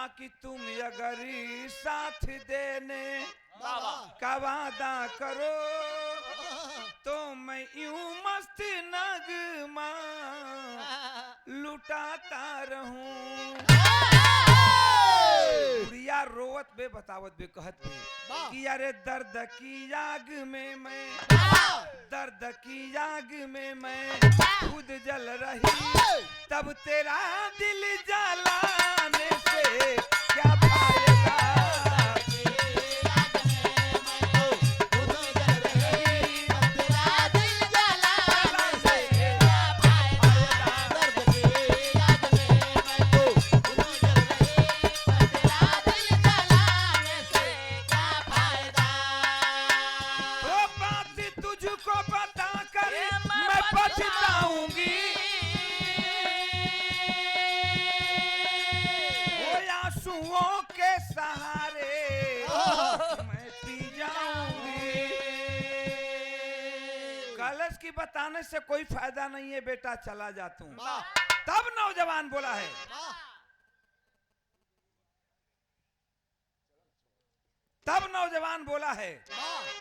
कहा कि तुम अगर साथ देने का वादा करो तो मैं यूं मस्त नगमा लुटाता रहूं। बुढ़िया रोवत बे बतावत बे कहत बे कि अरे दर्द की आग में मैं, दर्द की आग में मैं खुद जल रही, तब तेरा दिल जलाने से क्या फायदा। के सहारे मैं पी जाऊंगी। कलश की बताने से कोई फायदा नहीं है बेटा, चला जा तू। तब नौजवान बोला है, तब नौजवान बोला है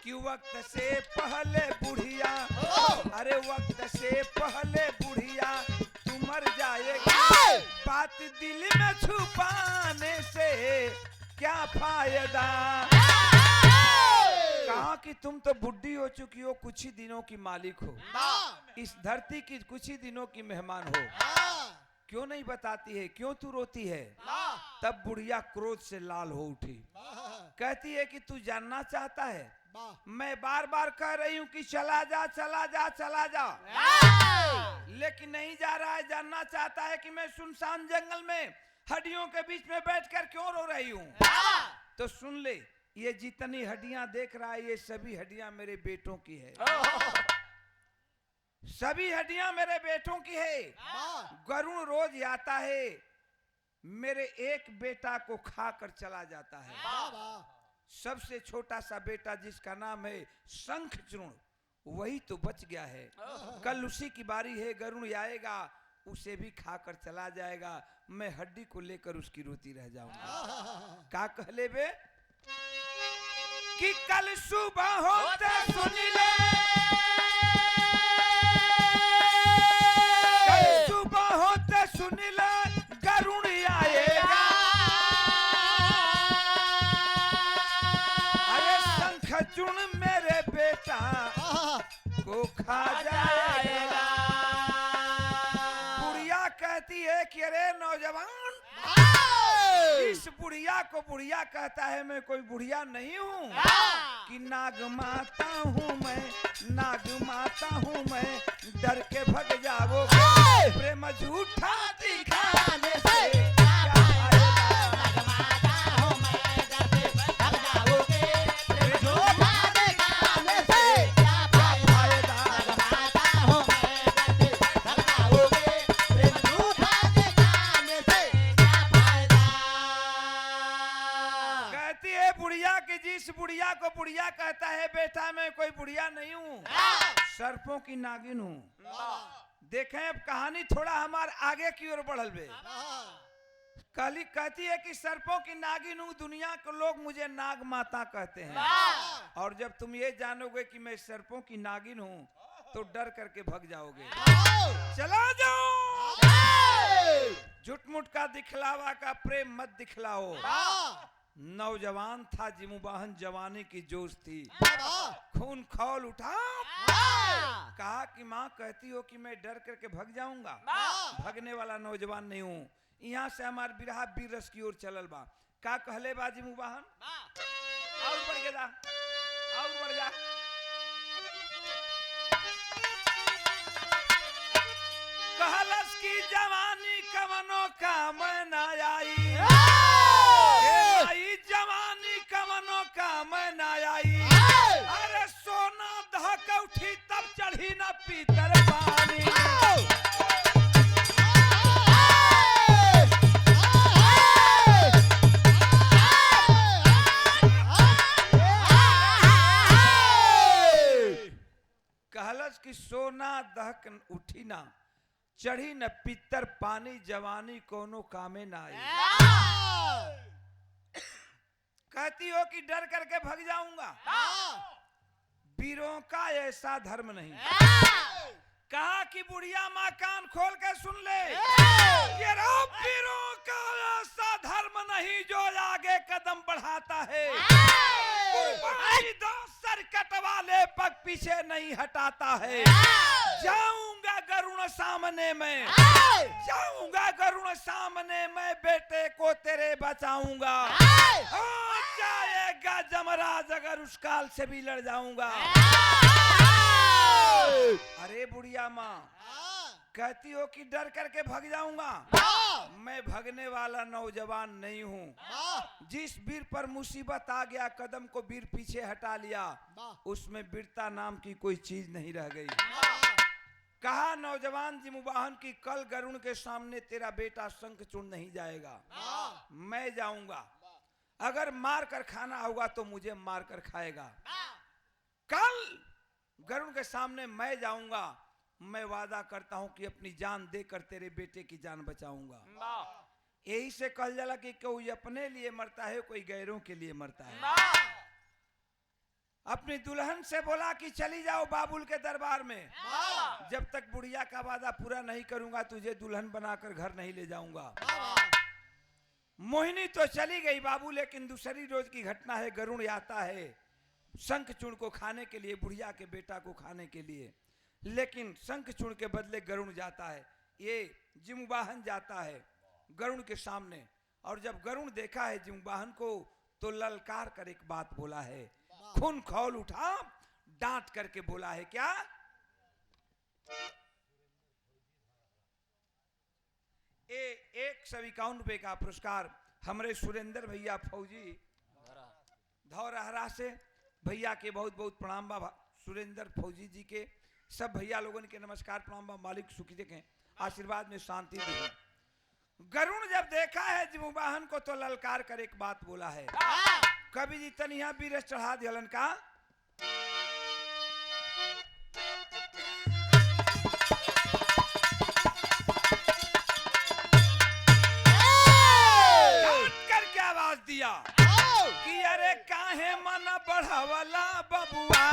कि वक्त से पहले बुढ़िया, अरे वक्त से पहले बुढ़िया तू मर जाएगी, बात दिल में छुपाने से क्या फायदा। कहा कि तुम तो बुढ़ी हो चुकी हो, कुछ ही दिनों की मालिक हो, इस धरती की कुछ ही दिनों की मेहमान हो, क्यों नहीं बताती है, क्यों तू रोती है। तब बुढ़िया क्रोध से लाल हो उठी, कहती है कि तू जानना चाहता है, मैं बार बार कह रही हूँ कि चला जा चला जा चला जा, लेकिन नहीं जा रहा है। जानना चाहता है कि मैं सुनसान जंगल में हड्डियों के बीच में बैठकर क्यों रो रही हूँ। तो सुन ले, ये जितनी हड्डियां देख रहा है ये सभी हड्डियां मेरे बेटों की है, सभी हड्डियां मेरे बेटों की है। गरुण रोज आता है, मेरे एक बेटा को खाकर चला जाता है। सबसे छोटा सा बेटा जिसका नाम है शंखचूर्ण, वही तो बच गया है। कल उसी की बारी है, गरुण आएगा, उसे भी खाकर चला जाएगा, मैं हड्डी को लेकर उसकी रोती रह जाऊंगा। क्या कहले बे कि कल सुबह होते सुन ले, कल सुबह होते सुन ले गरुण आएगा, अरे शंखचूर्ण मेरे बेटा को खा जाएगा। बुढ़िया कहती है कि अरे नौजवान, इस बुढ़िया को बुढ़िया कहता है, मैं कोई बुढ़िया नहीं हूँ कि नाग माता हूँ मैं, नाग माता हूँ मैं, डर के भग जाओगे प्रेम झूठा दिखाने से क्या फायदा। नाग माता हूँ मैं, डर के भग जाओगे प्रेम झूठा दिखाने से क्या फायदा। नाग माता हूँ मैं, डर के भग जाओगे प्रेम झूठा दिखाने से क्या फायदा। कहती है बुढ़िया कि जिस बुढ़िया को बुढ़िया कहता है बेटा, मैं कोई बुढ़िया नहीं हूँ, सर्पों की नागिन हूँ। देखें अब कहानी थोड़ा हमारे आगे की ओर बढ़ल बे। काली कहती है कि सर्पों की नागिन हूँ, दुनिया के लोग मुझे नाग माता कहते हैं, और जब तुम ये जानोगे कि मैं सर्पों की नागिन हूँ तो डर करके भग जाओगे। चला जाओ, झुटमुट का दिखलावा का प्रेम मत दिखलाओ। नौजवान था जिमुबाहन, जवानी की जोश थी, खून खौल उठा। कहा कि माँ कहती हो कि मैं डर करके भग जाऊंगा, भगने वाला नौजवान नहीं हूँ। यहाँ से हमार बिरहा बीर रस की ओर चलल बा। का कहले बा जिमुबाहन, और बढ़ जा, और बढ़ जा। कहलस की जवानी कवनो काम न आई, जवानी कवनो काम न आई, अरे सोना दहक उठी तब चढ़ी न पीतर पानी। कहलस कि सोना दहक उठी ना, चढ़ी न पितर पानी, जवानी कोनो कामे ना आई। कहती हो कि डर करके भाग जाऊंगा, वीरों का ऐसा धर्म नहीं। कहा कि बुढ़िया माँ कान खोल के सुन ले, वीरों का ऐसा धर्म नहीं जो आगे कदम बढ़ाता है, सर कटवाले पग पीछे नहीं हटाता है। जाऊंगा गरुण सामने में, जाऊंगा गरुण सामने में, बेटे को तेरे बचाऊंगा। जाएगा जमराज अगर उस काल से भी लड़ जाऊंगा। अरे बुढ़िया माँ कहती हो कि डर करके भाग जाऊंगा, मैं भागने वाला नौजवान नहीं हूँ। जिस वीर पर मुसीबत आ गया कदम को वीर पीछे हटा लिया, उसमें वीरता नाम की कोई चीज नहीं रह गई। कहा नौजवान जिमुवाहन की कल गरुण के सामने तेरा बेटा शंखचूड़ नहीं जाएगा, मैं जाऊंगा। अगर मार कर खाना होगा तो मुझे मार कर खाएगा। कल गरुण के सामने मैं जाऊंगा, मैं वादा करता हूं कि अपनी जान देकर तेरे बेटे की जान बचाऊंगा। यही से कहा जाला कि कोई अपने लिए मरता है, कोई गैरों के लिए मरता है। अपनी दुल्हन से बोला कि चली जाओ बाबुल के दरबार में, जब तक बुढ़िया का वादा पूरा नहीं करूंगा तुझे दुल्हन बनाकर घर नहीं ले जाऊंगा। मोहिनी तो चली गई बाबू, लेकिन दूसरी रोज की घटना है, गरुण आता है शंखचूड़ को खाने के लिए, बुढ़िया के बेटा को खाने के लिए। लेकिन शंखचूड़ के बदले गरुण जाता है, ये जिमुवाहन जाता है गरुण के सामने। और जब गरुण देखा है जिमुवाहन को तो ललकार कर एक बात बोला है, खून खौल उठा, डांट करके बोला है क्या? एक 151 रुपए का पुरस्कार हमारे सुरेंद्र भैया फौजी धौरहरा से, भैया के बहुत बहुत प्रणाम बा। सुरेंद्र फौजी जी के सब भैया लोगों के नमस्कार प्रणाम बा। मालिक सुखी देखें, आशीर्वाद में शांति दें। गरुण जब देखा है जिमुवाहन को तो ललकार कर एक बात बोला है, कवि जी तनिया बीरस चढ़ा दिलन का। करके आवाज दिया कि अरे काहे मन बढ़ावला बबुआ,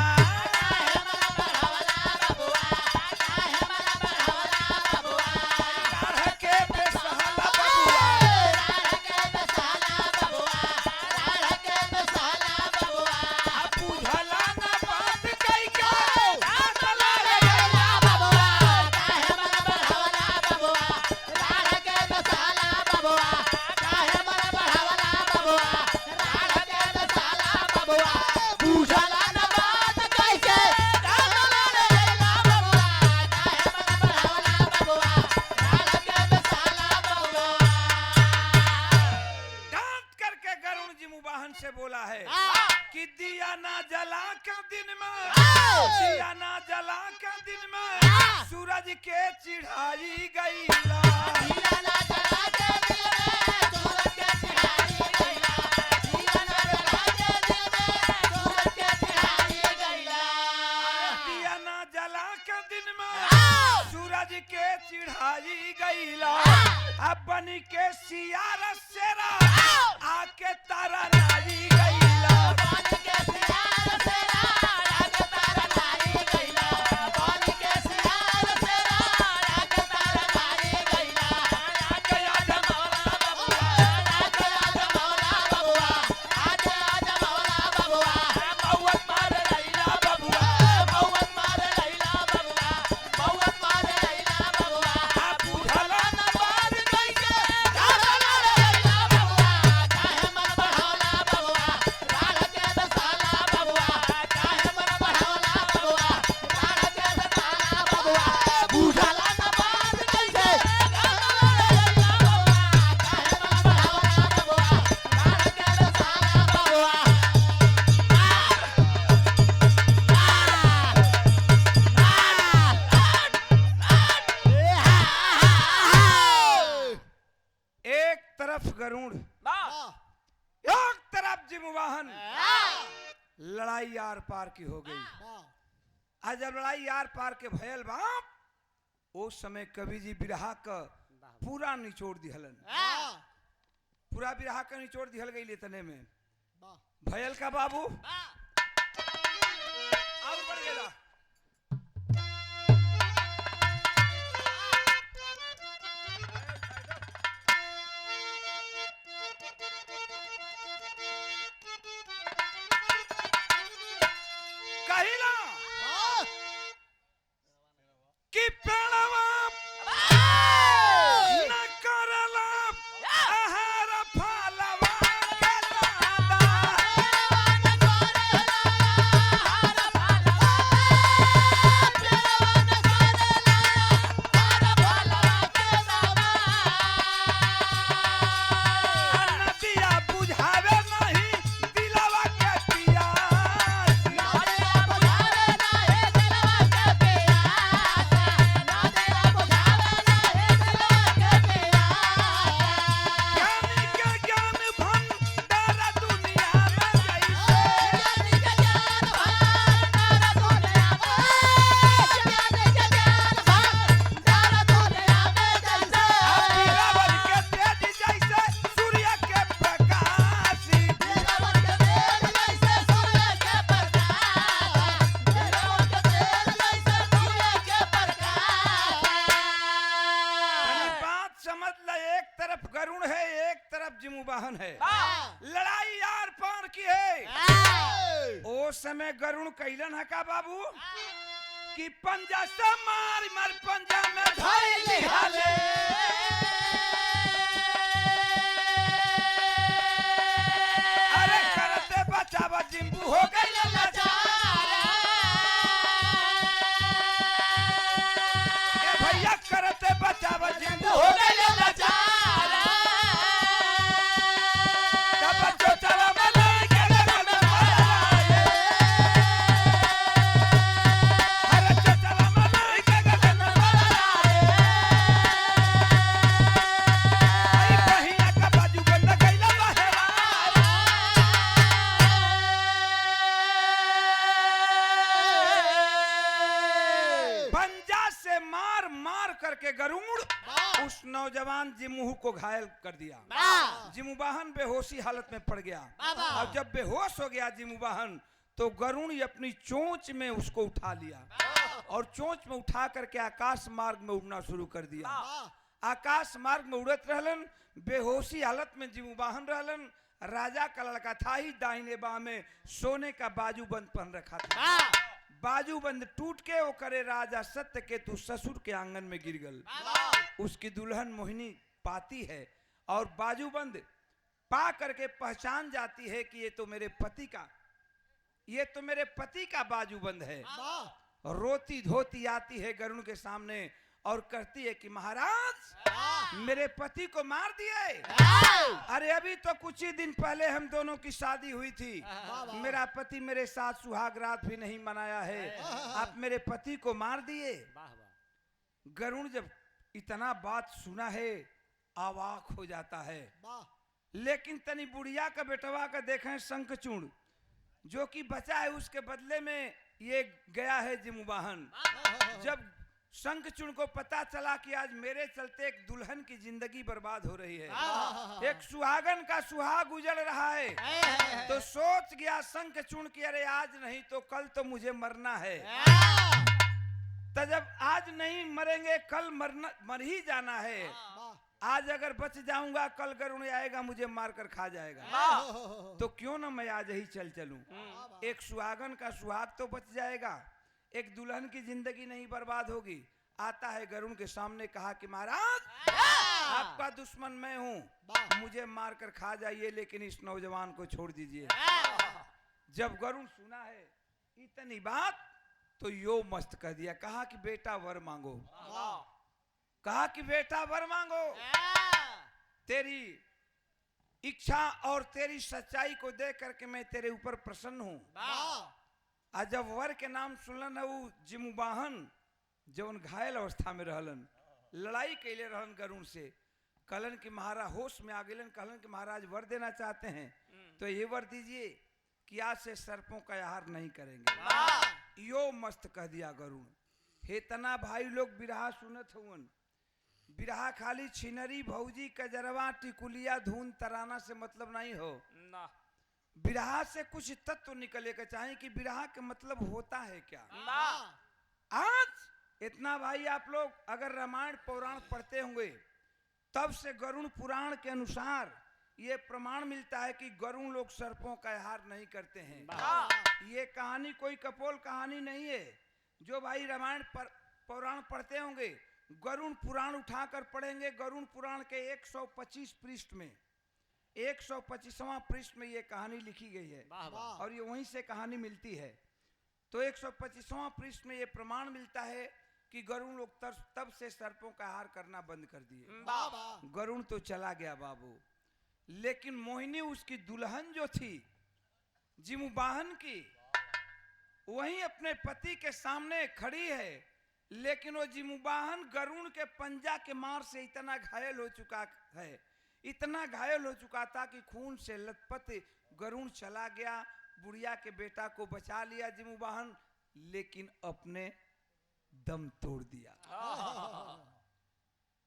से बोला है कि दिया ना जला का दिन में, दिया ना जला का दिन में सूरज के चिढ़ाई गईला, दिया ना जला के दिन में सूरज के चिढ़ाई गईला, दिया ना जला के दिन में सूरज के चिढ़ाई गईला, दिया ना जला के दिन में सूरज के चिढ़ाई गईला। अब बनी के सियारा सेरा आके तारा नारी गईला, बनी के सियारा सेरा आके तारा नारी गईला, बनी के सियारा सेरा आके तारा नारी गईला। आके आजा मौला बबुआ, आके आजा मौला बबुआ, आके आजा मौला बबुआ, मौत मारे लैला बबुआ, मौत मारे लैला बबुआ, मौत मारे लैला बबुआ। आप बुझला न बात कैसे गाना लैला बबुआ, काहे मन बढ़ावला बबुआ, राढ़ के दसाला बबुआ, काहे मन बढ़ावला बबुआ, राढ़ के दसाला बबुआ। बुझला न बात कैसे गाना लैला बबुआ, काहे मन बढ़ावला बबुआ, राढ़ के दसाला बबुआ। एक तरफ गरुड़, एक तरफ जिमुवाहन, लड़ाई आर पार की हो गई। आज जब लड़ाई आर पार के भयल बाप, उस समय कवि जी बिरहा का पूरा निचोड़ दिहलन, पूरा बिरहा का निचोड़ दिहल गई तने में। भयल का बाबू और बढ़ गया। कहिला कि प्रणवा न करला आहार फलवा के दादा। नदिया बुझावे नहीं दिलवा के पियास। ज्ञानी के ज्ञान भंडार दुनिया में जैसे। पीरावन के तेज जैसे सूर्य के प्रकाश। तनी बात समझ ले, एक तरफ गरुण है एक तरफ जिमुवाहन है। लड़ाई यार पार की है। ओ समय गरुण कैलन है का बाबू कि पंजा से मार मार पंजा में धर लिहाले। अरे करते बचावा जिम्बू हो गई ए भैया करते बचावा जिम्बू हो गई तब चोचला मलाई के गगन मारे। अरे चोचला मलाई के गगन मारे। आई बहिया का बाजू बंद गइला बहेरा। पंजा से मार मार करके गरुड़ उस नौजवान जिमुह को घायल कर दिया। जिमुवाहन बेहोशी हालत में पड़ गया। अब जब बेहोश हो गया जिमुवाहन तो गरुड़ अपनी चोंच में उसको उठा लिया और चोंच में उठा करके आकाश मार्ग में उड़ना शुरू कर दिया। आकाश मार्ग में उड़त रहलन, बेहोशी हालत में जिमुवाहन रहलन। राजा का लड़का था ही, दाहिने बाह में सोने का बाजूबंद पहन रखा था। बाजूबंद टूट के वो करे राजा सत्यकेतु ससुर के आंगन में गिर गल। उसकी दुल्हन मोहिनी पाती है और बाजूबंद पा करके पहचान जाती है कि ये तो मेरे पति का बाजूबंद है। रोती धोती आती है गरुड़ के सामने और कहती है कि महाराज मेरे पति को मार दिए। अरे अभी तो कुछ ही दिन पहले हम दोनों की शादी हुई थी। मेरा पति मेरे साथ सुहाग रात भी नहीं मनाया है, आप मेरे पति को मार दिए। गरुड़ जब इतना बात सुना है अवाक हो जाता है। लेकिन तनी बुढ़िया का बेटवा का देखें शंखचूड़ जो कि बचा है, उसके बदले में ये गया है जिमुवाहन। जब शंखचूड़ को पता चला कि आज मेरे चलते एक दुल्हन की जिंदगी बर्बाद हो रही है, एक सुहागन का सुहाग उजड़ रहा है, तो सोच गया शंखचूड़ कि अरे आज नहीं तो कल तो मुझे मरना है। तो जब आज नहीं मरेंगे कल मर ही जाना है। आज अगर बच जाऊंगा कल गरुड़ आएगा मुझे मारकर खा जाएगा, तो क्यों ना मैं आज ही चलूं। एक सुहागन का सुहाग तो बच जाएगा, एक दुल्हन की जिंदगी नहीं बर्बाद होगी। आता है गरुड़ के सामने, कहा कि महाराज आपका दुश्मन मैं हूं, मुझे मारकर खा जाइए लेकिन इस नौजवान को छोड़ दीजिए। जब गरुड़ सुना है इतनी बात तो यो मस्त कह दिया, कहा कि बेटा वर मांगो। कहा कि बेटा वर मांगो, तेरी इच्छा और तेरी सच्चाई को देख करके मैं तेरे ऊपर प्रसन्न हूं। आज जब वर के नाम सुनलन वो जिमुवाहन जौन घायल अवस्था में रहलन, लड़ाई कैले रहन गरुड़ से, कहलन कि महाराज होश में आ गेलन। कहलन कि महाराज वर देना चाहते हैं तो ये वर दीजिए कि आज से सर्पों का आहार नहीं करेंगे। यो मस्त कह दिया गरुड़। हे तना भाई लोग बिरहा सुनत हुवन, बिरहा खाली छिनरी भौजी कजरवा टिकुलिया धून तराना से मतलब नहीं हो ना। बिरहा से कुछ तत्व निकले के चाहे कि बिरहा के मतलब होता है क्या। आज इतना भाई आप लोग अगर रामायण पुराण पढ़ते होंगे तब से गरुड़ पुराण के अनुसार ये प्रमाण मिलता है कि गरुड़ लोग सर्पों का आहार नहीं करते हैं। ये कहानी कोई कपोल कहानी नहीं है। जो भाई रामायण पुराण पढ़ते होंगे गरुड़ पुराण उठाकर पढ़ेंगे। गरुड़ पुराण के 125 पृष्ठ में 125वां पृष्ठ में ये कहानी लिखी गई है और ये वहीं से कहानी मिलती है। तो 125वां पृष्ठ में ये प्रमाण मिलता है कि गरुड़ लोग तब से सर्पों का आहार करना बंद कर दिए। गरुड़ तो चला गया बाबू, लेकिन मोहिनी उसकी दुल्हन जो थी जिमुबाहन की वहीं अपने पति के सामने खड़ी है। लेकिन वो जिमुबाहन गरुड़ के पंजा के मार से इतना घायल हो चुका है, इतना घायल हो चुका था कि खून से लथपथ गरुड़ चला गया। बुढ़िया के बेटा को बचा लिया जिमुबाहन, लेकिन अपने दम तोड़ दिया।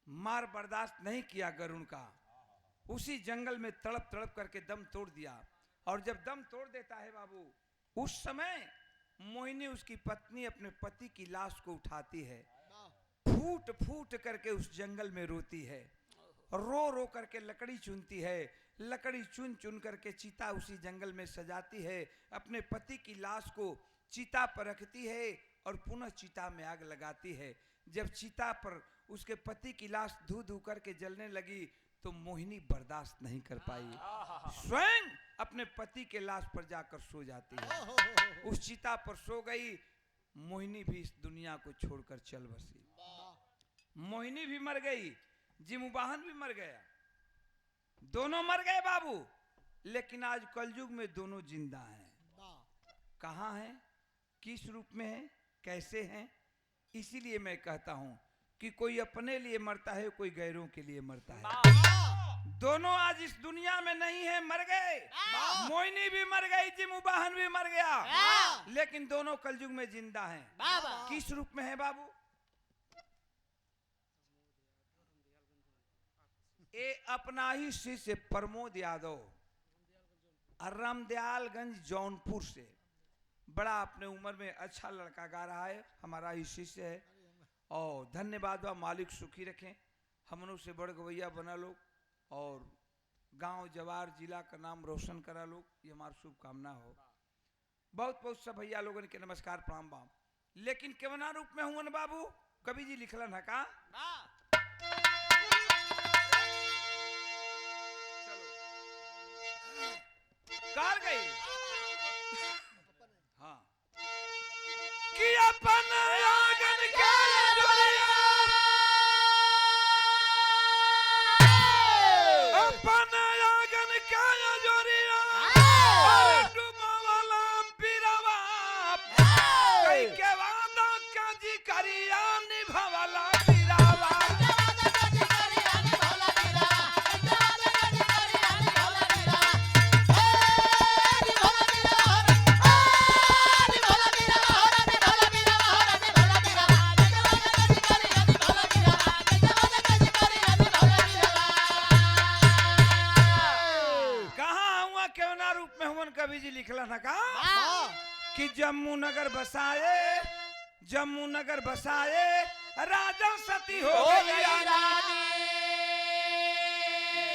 मार बर्दाश्त नहीं किया गरुड़ का, उसी जंगल में तड़प तड़प करके दम तोड़ दिया। और जब दम तोड़ देता है बाबू, उस समय मोहिनी उसकी पत्नी अपने पति की लाश को उठाती है, फूट फूट करके उस जंगल में रोती है, रो रो करके लकड़ी चुनती है, लकड़ी चुन चुन करके चीता उसी जंगल में सजाती है, अपने पति की लाश को चीता पर रखती है और पुनः चीता में आग लगाती है। जब चीता पर उसके पति की लाश धू धू करके जलने लगी तो मोहिनी बर्दाश्त नहीं कर पाई, स्वयं अपने पति के लाश पर जाकर सो जाती है। उस चीता पर सो गई। मोहिनी भी इस दुनिया को छोड़कर चल बसी। मोहिनी भी मर गई, जिमुबाहन भी मर गया, दोनों मर गए बाबू। लेकिन आज कलयुग में दोनों जिंदा हैं। कहाँ हैं, किस रूप में हैं, कैसे हैं? इसीलिए मैं कहता हूं कि कोई अपने लिए मरता है, कोई गैरों के लिए मरता है। दोनों आज इस दुनिया में नहीं है, मर गए। मोहिनी भी मर गई, जिमुबाहन भी मर गया, लेकिन दोनों कलयुग में जिंदा हैं। किस रूप में है बाबू? ये अपना ही शिष्य प्रमोद यादव रामदयालगंज जौनपुर से, बड़ा अपने उम्र में अच्छा लड़का गा रहा है, हमारा ही शिष्य है। और धन्यवाद बा, मालिक सुखी रखें, हमनों से बड़ गवैया बना लोग और गांव जवार जिला का नाम रोशन करा लोग, ये हमारी शुभकामना हो। बहुत बहुत सब भैया लोगों के नमस्कार प्रणाम बा। लेकिन केवना रूप में हुआ बाबू, कवि जी लिखलन है का कार गई। हाँ कि अपन आंगन के जोरिया, अपन आंगन के जोरिया, डूबा वाला बिरवा, कई के वादा काजी करिया निभावला बिरवा। कवि जी लिखला था का कि जम्मू नगर बसाए, जम्मू नगर बसाए, राजा सती हो गई रानी,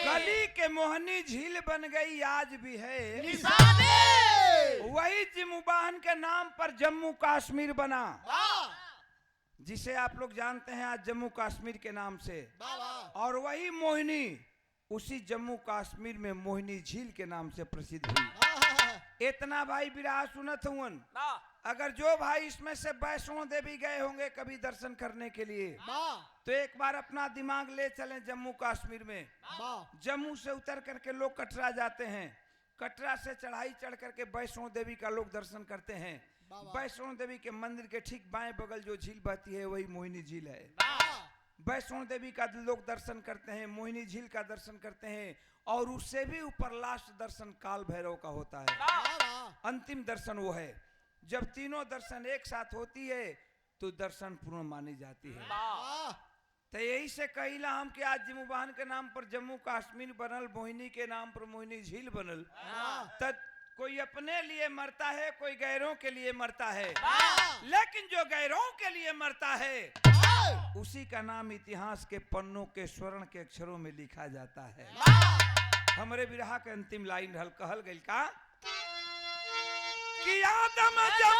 गली के मोहनी झील बन गई आज भी है निशानी। वही जिमुबाहन के नाम पर जम्मू कश्मीर बना, जिसे आप लोग जानते हैं आज जम्मू कश्मीर के नाम से। और वही मोहिनी उसी जम्मू कश्मीर में मोहिनी झील के नाम से प्रसिद्ध हुई। इतना भाई विराह सुनत हुआ। अगर जो भाई इसमें से वैष्णो देवी गए होंगे कभी दर्शन करने के लिए, तो एक बार अपना दिमाग ले चलें जम्मू कश्मीर में। जम्मू से उतर करके लोग कटरा जाते हैं, कटरा से चढ़ाई चढ़ करके वैष्णो देवी का लोग दर्शन करते हैं। वैष्णो देवी के मंदिर के ठीक बाएं बगल जो झील बहती है वही मोहिनी झील है। वैष्णो देवी का लोग दर्शन करते हैं, मोहिनी झील का दर्शन करते हैं, और उससे भी ऊपर लास्ट दर्शन काल भैरव का होता है। अंतिम दर्शन वो है। जब तीनों दर्शन एक साथ होती है तो दर्शन पूर्ण मानी जाती है। तो यही से कहिला हम कि आज जिमुबाहन के नाम पर जम्मू कश्मीर बनल, मोहिनी के नाम पर मोहिनी झील बनल। तब कोई अपने लिए मरता है, कोई गैरों के लिए मरता है, लेकिन जो गैरों के लिए मरता है उसी का नाम इतिहास के पन्नों के स्वर्ण के अक्षरों में लिखा जाता है। हमरे विरहा के अंतिम लाइन रहल, कहल गइल का कि आदम जब